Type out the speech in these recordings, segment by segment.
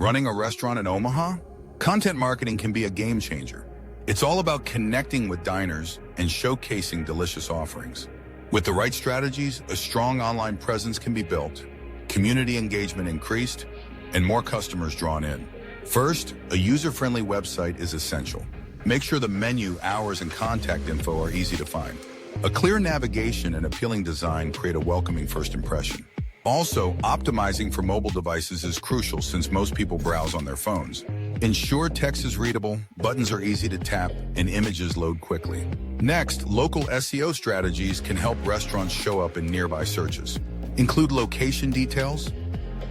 Running a restaurant in Omaha? Content marketing can be a game changer. It's all about connecting with diners and showcasing delicious offerings. With the right strategies, a strong online presence can be built, community engagement increased, and more customers drawn in. First, a user-friendly website is essential. Make sure the menu, hours, and contact info are easy to find. A clear navigation and appealing design create a welcoming first impression. Also, optimizing for mobile devices is crucial since most people browse on their phones. Ensure text is readable, buttons are easy to tap, and images load quickly. Next, local SEO strategies can help restaurants show up in nearby searches. Include location details,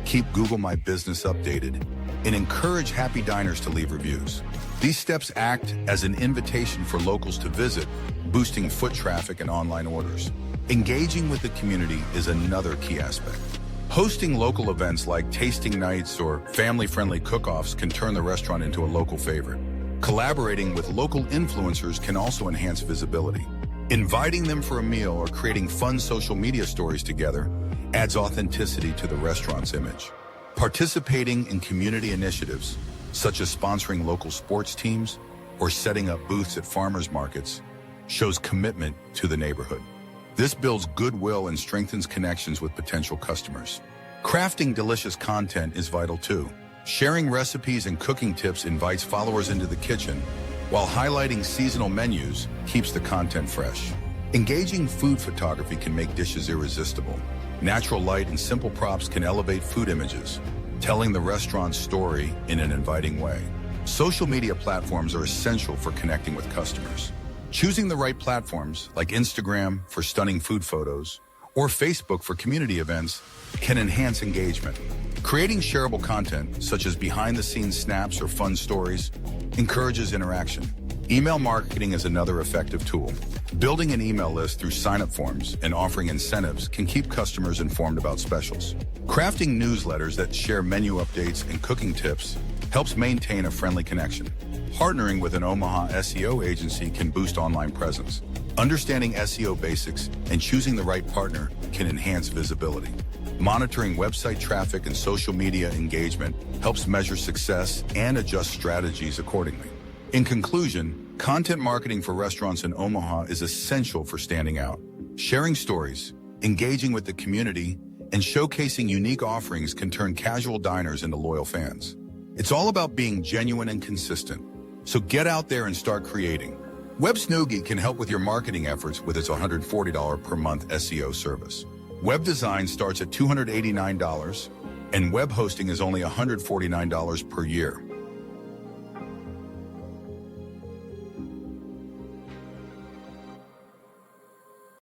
keep Google My Business updated, and encourage happy diners to leave reviews. These steps act as an invitation for locals to visit, boosting foot traffic and online orders. Engaging with the community is another key aspect. Hosting local events like tasting nights or family-friendly cook-offs can turn the restaurant into a local favorite. Collaborating with local influencers can also enhance visibility. Inviting them for a meal or creating fun social media stories together adds authenticity to the restaurant's image. Participating in community initiatives, such as sponsoring local sports teams or setting up booths at farmers markets, shows commitment to the neighborhood. This builds goodwill and strengthens connections with potential customers. Crafting delicious content is vital too. Sharing recipes and cooking tips invites followers into the kitchen, while highlighting seasonal menus keeps the content fresh. Engaging food photography can make dishes irresistible. Natural light and simple props can elevate food images, telling the restaurant's story in an inviting way. Social media platforms are essential for connecting with customers. Choosing the right platforms, like Instagram for stunning food photos, or Facebook for community events, can enhance engagement. Creating shareable content, such as behind-the-scenes snaps or fun stories, encourages interaction. Email marketing is another effective tool. Building an email list through sign-up forms and offering incentives can keep customers informed about specials. Crafting newsletters that share menu updates and cooking tips helps maintain a friendly connection. Partnering with an Omaha SEO agency can boost online presence. Understanding SEO basics and choosing the right partner can enhance visibility. Monitoring website traffic and social media engagement helps measure success and adjust strategies accordingly. In conclusion, content marketing for restaurants in Omaha is essential for standing out. Sharing stories, engaging with the community, and showcasing unique offerings can turn casual diners into loyal fans. It's all about being genuine and consistent. So get out there and start creating. Websnoogie can help with your marketing efforts with its $140 per month SEO service. Web design starts at $289, and web hosting is only $149 per year.